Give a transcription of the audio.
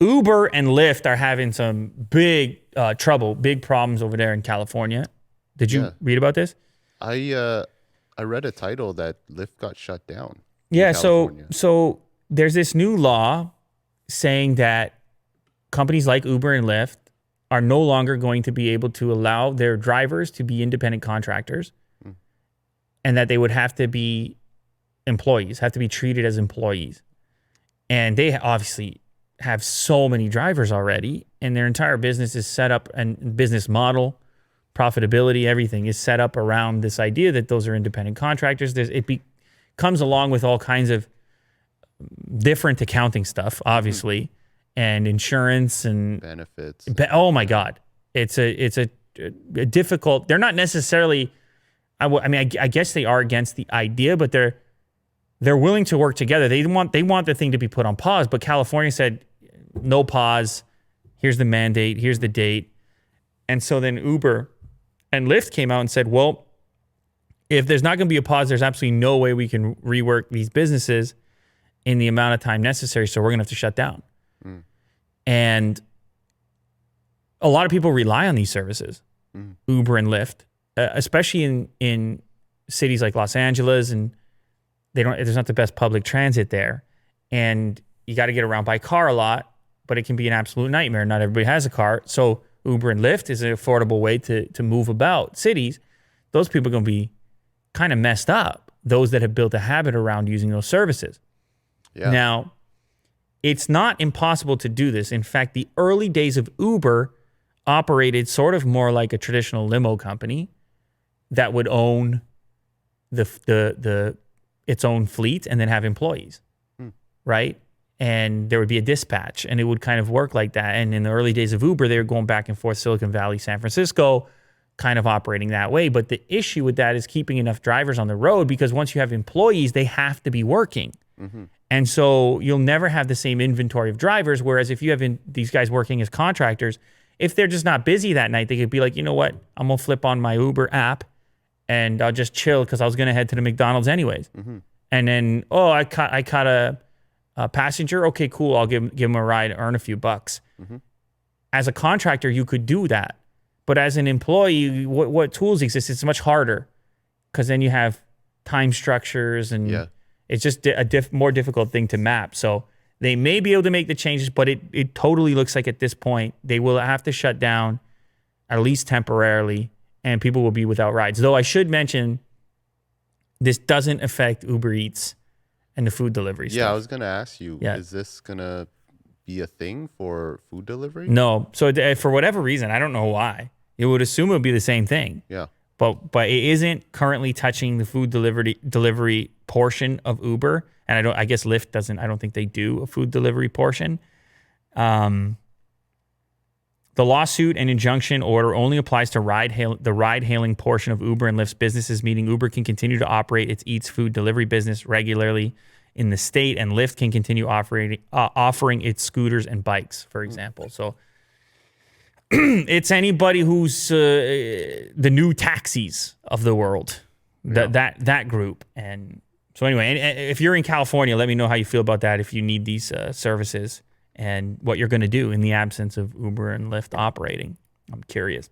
Uber and Lyft are having some big trouble, big problems over there in California. Did you read about this? I read a title that Lyft got shut down in Yeah, California. so there's this new law saying that companies like Uber and Lyft are no longer going to be able to allow their drivers to be independent contractors, and that they would have to be employees, have to be treated as employees. And they obviously have so many drivers already, and their entire business is set up, and business model, profitability, everything is set up around this idea that those are independent contractors. Comes along with all kinds of different accounting stuff, obviously, and insurance and Benefits. Oh my God, it's a difficult. They're not necessarily. I guess they are against the idea, but they're willing to work together. They want the thing to be put on pause, but California said no pause. Here's the mandate. Here's the date. And so then Uber and Lyft came out and said, well, if there's not going to be a pause, there's absolutely no way we can rework these businesses in the amount of time necessary. So we're going to have to shut down. And a lot of people rely on these services, Uber and Lyft, especially in cities like Los Angeles, and there's not the best public transit there. And you got to get around by car a lot, but it can be an absolute nightmare. Not everybody has a car. So Uber and Lyft is an affordable way to move about cities. Those people are going to be kind of messed up, those that have built a habit around using those services. Yeah. Now, it's not impossible to do this. In fact, the early days of Uber operated sort of more like a traditional limo company that would own its own fleet and then have employees, right? And there would be a dispatch, and it would kind of work like that. And in the early days of Uber, they were going back and forth, Silicon Valley, San Francisco, kind of operating that way. But the issue with that is keeping enough drivers on the road, because once you have employees, they have to be working. And so you'll never have the same inventory of drivers. Whereas if you have these guys working as contractors, if they're just not busy that night, they could be like, you know what, I'm going to flip on my Uber app and I'll just chill because I was going to head to the McDonald's anyways. And then, I caught a passenger. Okay, cool. I'll give him a ride, earn a few bucks. As a contractor, you could do that. But as an employee, what tools exist? It's much harder, because then you have time structures, and it's just a more difficult thing to map. So they may be able to make the changes, but it totally looks like at this point they will have to shut down, at least temporarily, and people will be without rides. Though I should mention, this doesn't affect Uber Eats and the food delivery stuff. Yeah, I was going to ask you, is this going to be a thing for food delivery? No. So for whatever reason, I don't know why, you would assume it would be the same thing. Yeah. But it isn't currently touching the food delivery portion of Uber, and I guess Lyft doesn't. I don't think they do a food delivery portion. The lawsuit and injunction order only applies to the ride-hailing portion of Uber and Lyft's businesses, meaning Uber can continue to operate its Eats food delivery business regularly in the state, and Lyft can continue offering its scooters and bikes, for example. So it's anybody who's the new taxis of the world, that group. And so anyway, if you're in California, let me know how you feel about that, if you need these services, and what you're going to do in the absence of Uber and Lyft operating. I'm curious.